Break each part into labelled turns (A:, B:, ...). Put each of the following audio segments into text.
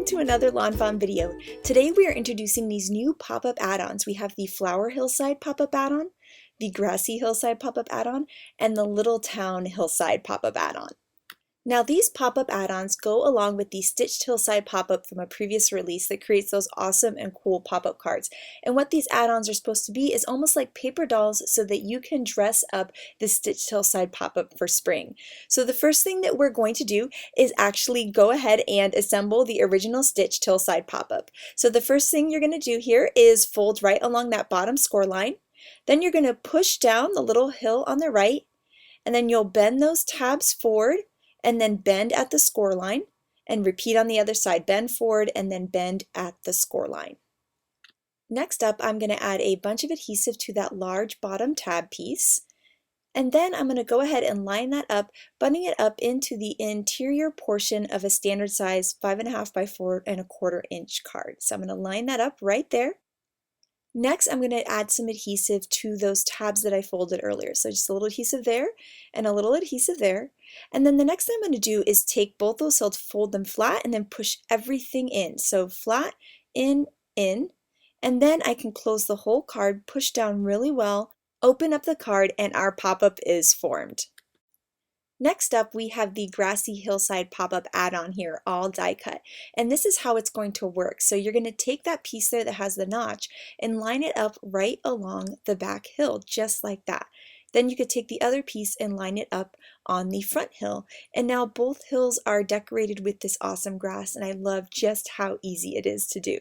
A: Welcome to another Lawn Fawn video. Today we are introducing these new pop-up add-ons. We have the Flower Hillside Pop-Up Add-on, the Grassy Hillside Pop-Up Add-on, and the Little Town Hillside Pop-Up Add-on. Now these pop-up add-ons go along with the Stitched Hillside pop-up from a previous release that creates those awesome and cool pop-up cards. And what these add-ons are supposed to be is almost like paper dolls so that you can dress up the Stitched Hillside pop-up for spring. So the first thing that we're going to do is actually go ahead and assemble the original Stitched Hillside pop-up. So the first thing you're going to do here is fold right along that bottom score line. Then you're going to push down the little hill on the right, and then you'll bend those tabs forward and then bend at the score line, and repeat on the other side. Bend forward and then bend at the score line. Next up, I'm going to add a bunch of adhesive to that large bottom tab piece, and then I'm going to go ahead and line that up, buttoning it up into the interior portion of a standard size 5.5 by 4.25 inch card. So I'm going to line that up right there. Next, I'm going to add some adhesive to those tabs that I folded earlier. So just a little adhesive there and a little adhesive there. And then the next thing I'm going to do is take both those hills, fold them flat, and then push everything in. So flat, in, and then I can close the whole card, push down really well, open up the card, and our pop-up is formed. Next up, we have the Grassy Hillside Pop-Up Add-on here, all die cut. And this is how it's going to work. So you're going to take that piece there that has the notch and line it up right along the back hill, just like that. Then you could take the other piece and line it up on the front hill. And now both hills are decorated with this awesome grass, and I love just how easy it is to do.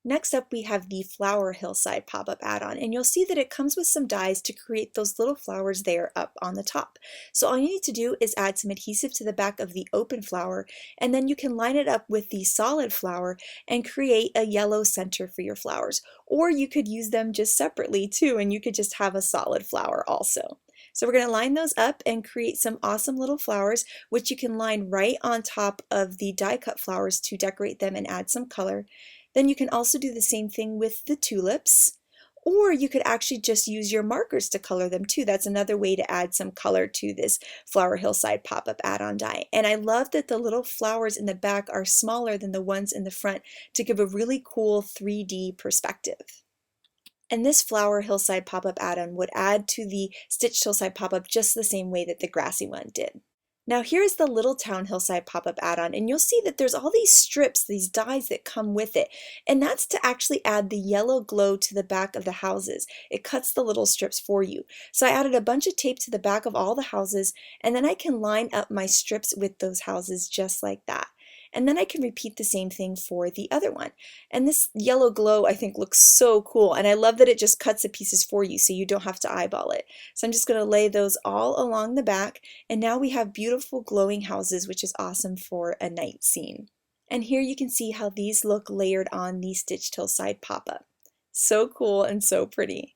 A: Next up, we have the Flower Hillside Pop-Up Add-on, and you'll see that it comes with some dies to create those little flowers there up on the top. So all you need to do is add some adhesive to the back of the open flower, and then you can line it up with the solid flower and create a yellow center for your flowers. Or you could use them just separately too, and you could just have a solid flower also. So we're going to line those up and create some awesome little flowers, which you can line right on top of the die cut flowers to decorate them and add some color. Then you can also do the same thing with the tulips, or you could actually just use your markers to color them too. That's another way to add some color to this Flower Hillside Pop-Up Add-on die. And I love that the little flowers in the back are smaller than the ones in the front to give a really cool 3D perspective. And this Flower Hillside Pop-Up Add-on would add to the Stitched Hillside Pop-Up just the same way that the Grassy one did. Now here's the Little Town Hillside Pop-Up Add-on, and you'll see that there's all these strips, these dies that come with it, and that's to actually add the yellow glow to the back of the houses. It cuts the little strips for you. So I added a bunch of tape to the back of all the houses, and then I can line up my strips with those houses just like that. And then I can repeat the same thing for the other one. And this yellow glow I think looks so cool, and I love that it just cuts the pieces for you so you don't have to eyeball it. So I'm just going to lay those all along the back, and now we have beautiful glowing houses, which is awesome for a night scene. And here you can see how these look layered on the Stitched Hillside pop-up. So cool and so pretty.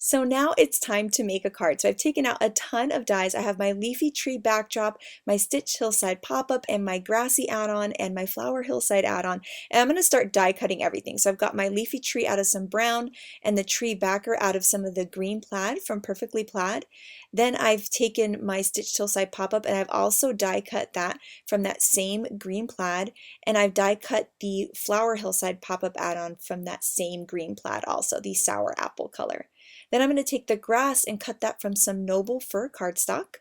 A: So now it's time to make a card. So I've taken out a ton of dies. I have my leafy tree backdrop, my Stitched Hillside pop-up, and my Grassy add-on, and my Flower Hillside add-on. And I'm going to start die cutting everything. So I've got my leafy tree out of some brown, and the tree backer out of some of the green plaid from Perfectly Plaid. Then I've taken my Stitched Hillside pop-up, and I've also die cut that from that same green plaid. And I've die cut the Flower Hillside pop-up add-on from that same green plaid also, the sour apple color. Then I'm going to take the grass and cut that from some noble fir cardstock.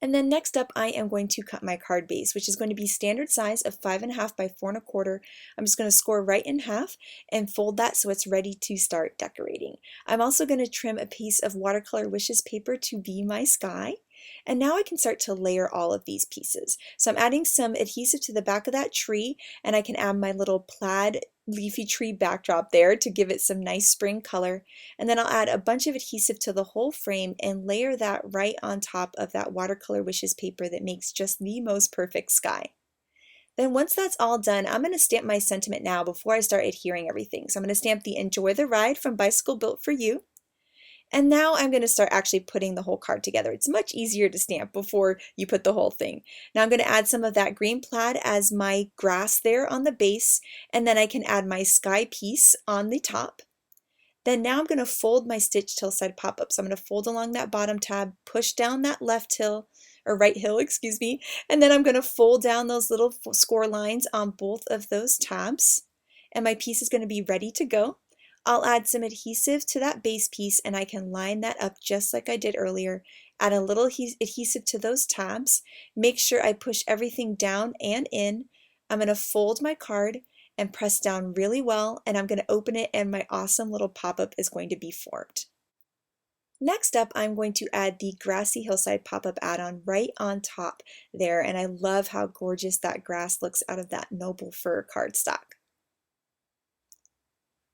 A: And then next up, I am going to cut my card base, which is going to be standard size of 5.5 by 4.25. I'm just going to score right in half and fold that so it's ready to start decorating. I'm also going to trim a piece of watercolor wishes paper to be my sky. And now I can start to layer all of these pieces. So I'm adding some adhesive to the back of that tree, and I can add my little plaid leafy tree backdrop there to give it some nice spring color. And then I'll add a bunch of adhesive to the whole frame and layer that right on top of that watercolor wishes paper that makes just the most perfect sky. Then once that's all done, I'm going to stamp my sentiment now before I start adhering everything. So I'm going to stamp the Enjoy the Ride from Bicycle Built for You. And now I'm going to start actually putting the whole card together. It's much easier to stamp before you put the whole thing. Now I'm going to add some of that green plaid as my grass there on the base, and then I can add my sky piece on the top. Then now I'm going to fold my Stitched Hillside pop-up. So I'm going to fold along that bottom tab, push down that left hill, or right hill, excuse me. And then I'm going to fold down those little score lines on both of those tabs. And my piece is going to be ready to go. I'll add some adhesive to that base piece and I can line that up just like I did earlier. Add a little adhesive to those tabs. Make sure I push everything down and in. I'm going to fold my card and press down really well, and I'm going to open it and my awesome little pop-up is going to be formed. Next up, I'm going to add the Grassy Hillside Pop-Up Add-on right on top there, and I love how gorgeous that grass looks out of that noble fir cardstock.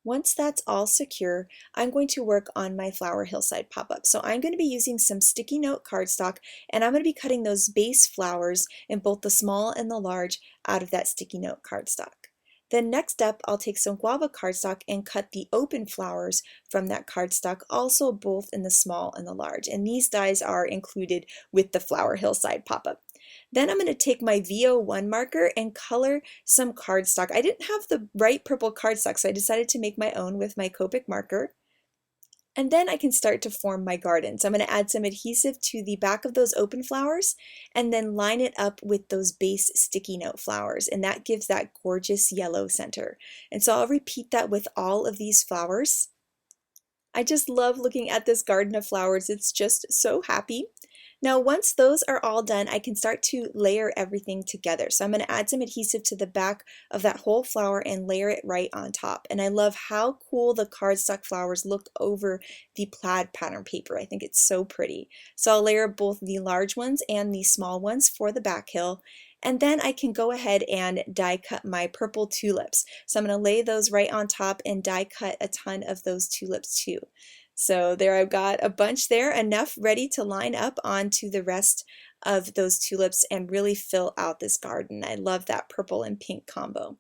A: Once that's all secure, I'm going to work on my Flower Hillside pop-up. So I'm going to be using some sticky note cardstock, and I'm going to be cutting those base flowers in both the small and the large out of that sticky note cardstock. Then next up, I'll take some guava cardstock and cut the open flowers from that cardstock, also both in the small and the large. And these dies are included with the Flower Hillside pop-up. Then I'm going to take my VO1 marker and color some cardstock. I didn't have the right purple cardstock, so I decided to make my own with my Copic marker. And then I can start to form my garden. So I'm going to add some adhesive to the back of those open flowers and then line it up with those base sticky note flowers, and that gives that gorgeous yellow center. And so I'll repeat that with all of these flowers. I just love looking at this garden of flowers. It's just so happy. Now once those are all done, I can start to layer everything together. So I'm going to add some adhesive to the back of that whole flower and layer it right on top. And I love how cool the cardstock flowers look over the plaid pattern paper. I think it's so pretty. So I'll layer both the large ones and the small ones for the back hill. And then I can go ahead and die cut my purple tulips. So I'm going to lay those right on top and die cut a ton of those tulips too. So there I've got a bunch there, enough ready to line up onto the rest of those tulips and really fill out this garden. I love that purple and pink combo.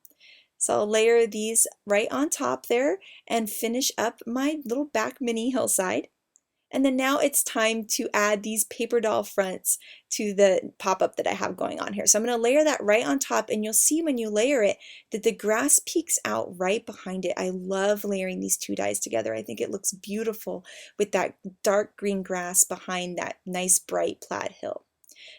A: So I'll layer these right on top there and finish up my little back mini hillside. And then now it's time to add these paper doll fronts to the pop-up that I have going on here. So I'm going to layer that right on top, and you'll see when you layer it that the grass peeks out right behind it. I love layering these two dies together. I think it looks beautiful with that dark green grass behind that nice bright plaid hill.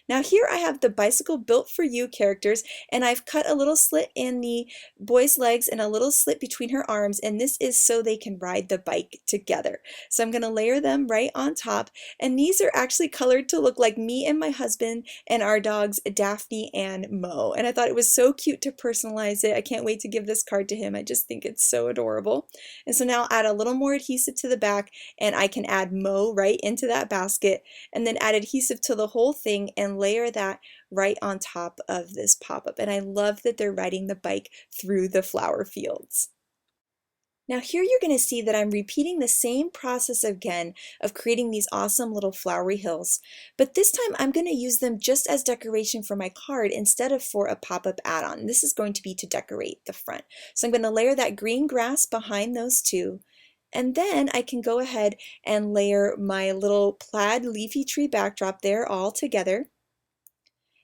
A: Now here I have the Bicycle Built for You characters, and I've cut a little slit in the boy's legs and a little slit between her arms, and this is so they can ride the bike together. So I'm going to layer them right on top, and these are actually colored to look like me and my husband and our dogs Daphne and Mo, and I thought it was so cute to personalize it. I can't wait to give this card to him. I just think it's so adorable. And so now I'll add a little more adhesive to the back, and I can add Mo right into that basket, and then add adhesive to the whole thing and layer that right on top of this pop-up. And I love that they're riding the bike through the flower fields. Now here you're going to see that I'm repeating the same process again of creating these awesome little flowery hills, but this time I'm going to use them just as decoration for my card instead of for a pop-up add-on. This is going to be to decorate the front. So I'm going to layer that green grass behind those two. And then I can go ahead and layer my little plaid leafy tree backdrop there all together.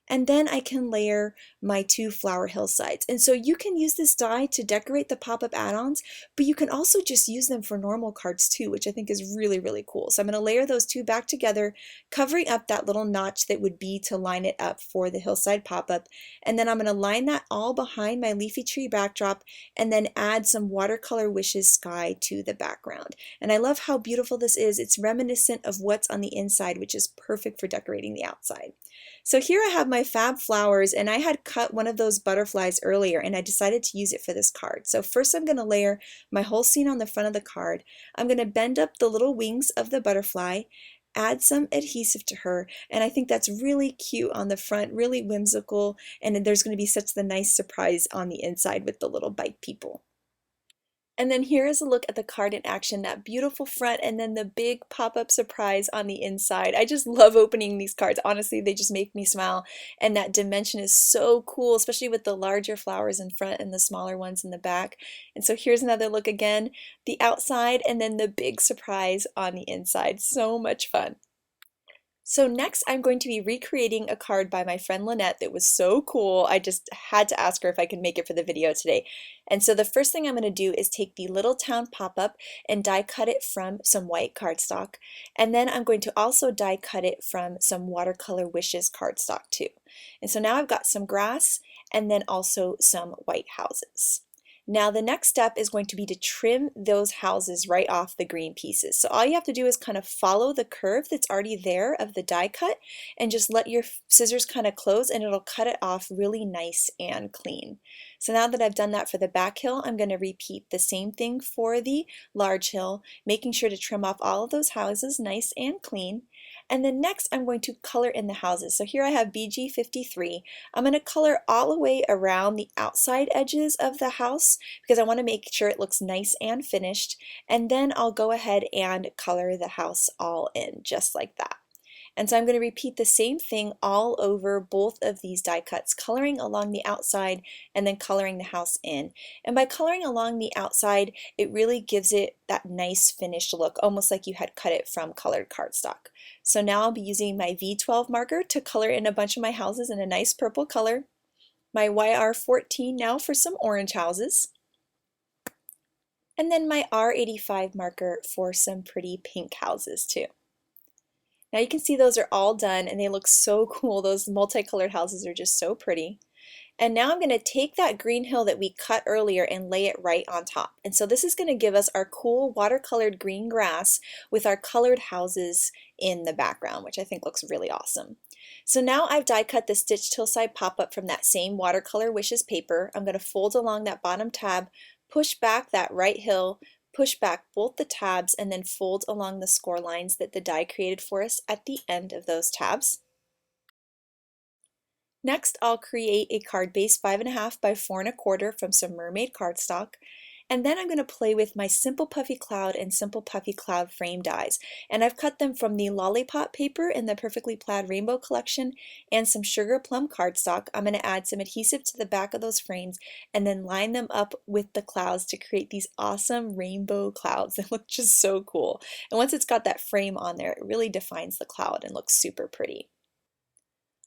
A: And then I can layer my two flower hillsides. And so you can use this die to decorate the pop-up add-ons, but you can also just use them for normal cards too, which I think is really, really cool. So I'm going to layer those two back together, covering up that little notch that would be to line it up for the hillside pop-up. And then I'm going to line that all behind my leafy tree backdrop and then add some watercolor wishes sky to the background. And I love how beautiful this is. It's reminiscent of what's on the inside, which is perfect for decorating the outside. So here I have my fab flowers, and I had cut one of those butterflies earlier and I decided to use it for this card. So first I'm going to layer my whole scene on the front of the card. I'm going to bend up the little wings of the butterfly, add some adhesive to her, and I think that's really cute on the front, really whimsical, and there's going to be such the nice surprise on the inside with the little bike people. And then here is a look at the card in action, that beautiful front and then the big pop-up surprise on the inside. I just love opening these cards. Honestly, they just make me smile. And that dimension is so cool, especially with the larger flowers in front and the smaller ones in the back. And so here's another look again, the outside and then the big surprise on the inside. So much fun. So next I'm going to be recreating a card by my friend Lynette that was so cool. I just had to ask her if I could make it for the video today. And so the first thing I'm going to do is take the Little Town pop-up and die cut it from some white cardstock. And then I'm going to also die cut it from some Watercolor Wishes cardstock too. And so now I've got some grass and then also some white houses. Now the next step is going to be to trim those houses right off the green pieces. So all you have to do is kind of follow the curve that's already there of the die cut and just let your scissors kind of close and it'll cut it off really nice and clean. So now that I've done that for the back hill, I'm going to repeat the same thing for the large hill, making sure to trim off all of those houses nice and clean. And then next I'm going to color in the houses. So here I have BG53. I'm going to color all the way around the outside edges of the house because I want to make sure it looks nice and finished. And then I'll go ahead and color the house all in just like that. And so I'm going to repeat the same thing all over both of these die cuts, coloring along the outside and then coloring the house in. And by coloring along the outside, it really gives it that nice finished look, almost like you had cut it from colored cardstock. So now I'll be using my V12 marker to color in a bunch of my houses in a nice purple color, my YR14 now for some orange houses, and then my R85 marker for some pretty pink houses too. Now you can see those are all done and they look so cool. Those multicolored houses are just so pretty. And now I'm going to take that green hill that we cut earlier and lay it right on top. And so this is going to give us our cool watercolored green grass with our colored houses in the background, which I think looks really awesome. So now I've die cut the Stitched Hillside Pop-Up from that same Watercolor Wishes paper. I'm going to fold along that bottom tab, push back that right hill, push back both the tabs, and then fold along the score lines that the die created for us at the end of those tabs. Next, I'll create a card base 5.5 by 4.25 from some mermaid cardstock. And then I'm going to play with my Simple Puffy Cloud and Simple Puffy Cloud frame dies. And I've cut them from the Lollipop paper in the Perfectly Plaid Rainbow collection and some Sugar Plum cardstock. I'm going to add some adhesive to the back of those frames and then line them up with the clouds to create these awesome rainbow clouds that look just so cool. And once it's got that frame on there, it really defines the cloud and looks super pretty.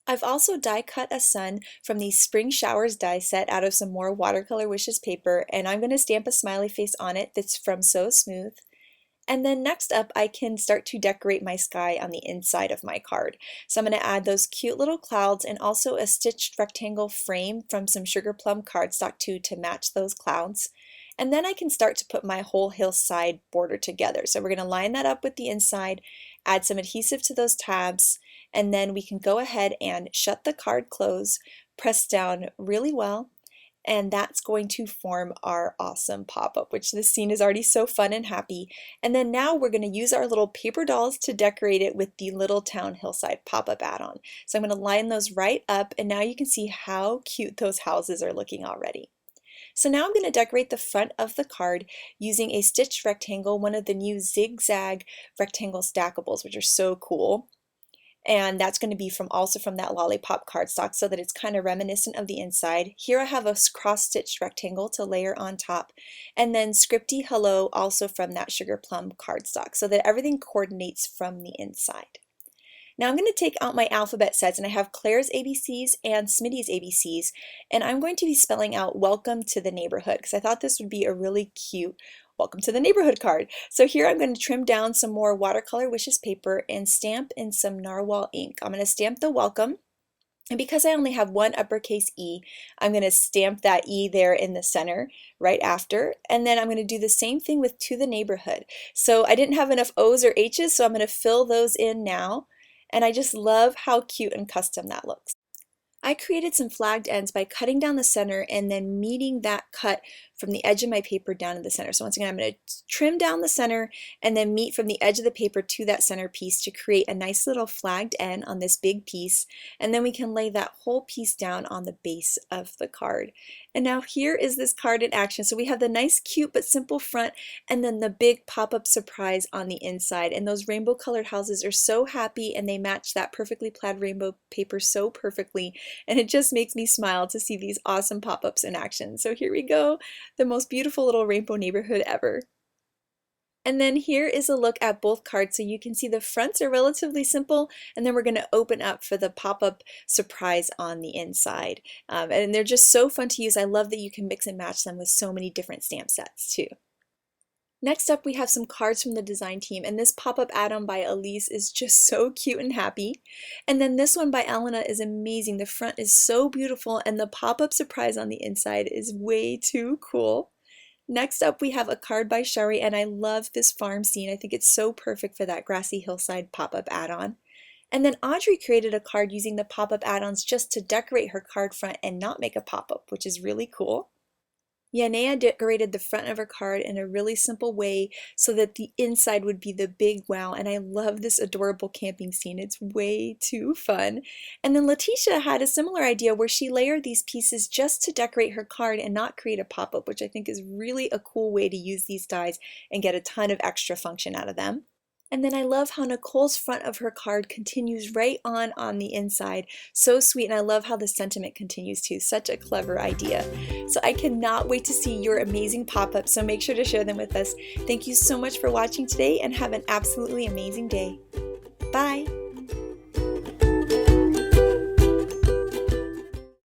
A: I've also die cut a sun from the Spring Showers die set out of some more Watercolor Wishes paper, and I'm going to stamp a smiley face on it that's from So Smooth. And then next up, I can start to decorate my sky on the inside of my card. So I'm going to add those cute little clouds and also a stitched rectangle frame from some Sugar Plum cardstock too to match those clouds. And then I can start to put my whole hillside border together. So we're going to line that up with the inside, add some adhesive to those tabs, and then we can go ahead and shut the card close, press down really well, and that's going to form our awesome pop-up, which this scene is already so fun and happy. And then now we're going to use our little paper dolls to decorate it with the Little Town Hillside Pop-Up Add-On. So I'm going to line those right up, and now you can see how cute those houses are looking already. So now I'm going to decorate the front of the card using a stitched rectangle, one of the new zigzag rectangle stackables, which are so cool. And that's going to be also from that Lollipop cardstock so that it's kind of reminiscent of the inside. Here I have a cross-stitched rectangle to layer on top, and then Scripty Hello also from that Sugar Plum cardstock so that everything coordinates from the inside. Now I'm going to take out my alphabet sets, and I have Claire's ABCs and Smitty's ABCs, and I'm going to be spelling out Welcome to the Neighborhood because I thought this would be a really cute Welcome to the Neighborhood card. So here I'm going to trim down some more Watercolor Wishes paper and stamp in some Narwhal ink. I'm going to stamp the welcome, and because I only have one uppercase E, I'm going to stamp that E there in the center right after, and then I'm going to do the same thing with To the Neighborhood. So I didn't have enough O's or H's, so I'm going to fill those in now, and I just love how cute and custom that looks. I created some flagged ends by cutting down the center and then meeting that cut from the edge of my paper down to the center. So once again, I'm going to trim down the center and then meet from the edge of the paper to that center piece to create a nice little flagged end on this big piece. And then we can lay that whole piece down on the base of the card. And now here is this card in action. So we have the nice, cute, but simple front, and then the big pop-up surprise on the inside. And those rainbow colored houses are so happy, and they match that Perfectly Plaid Rainbow paper so perfectly. And it just makes me smile to see these awesome pop-ups in action. So here we go, the most beautiful little rainbow neighborhood ever. And then here is a look at both cards, so you can see the fronts are relatively simple, and then we're going to open up for the pop-up surprise on the inside. And they're just so fun to use. I love that you can mix and match them with so many different stamp sets too. Next up, we have some cards from the design team, and this pop-up add-on by Elise is just so cute and happy. And then this one by Elena is amazing. The front is so beautiful, and the pop-up surprise on the inside is way too cool. Next up, we have a card by Shari, and I love this farm scene. I think it's so perfect for that Grassy Hillside Pop-Up Add-on. And then Audrey created a card using the pop-up add-ons just to decorate her card front and not make a pop-up, which is really cool. Yanea decorated the front of her card in a really simple way so that the inside would be the big wow, and I love this adorable camping scene. It's way too fun. And then Letitia had a similar idea where she layered these pieces just to decorate her card and not create a pop-up, which I think is really a cool way to use these dies and get a ton of extra function out of them. And then I love how Nicole's front of her card continues right on the inside. So sweet, and I love how the sentiment continues too. Such a clever idea. So I cannot wait to see your amazing pop-ups, so make sure to share them with us. Thank you so much for watching today, and have an absolutely amazing day. Bye!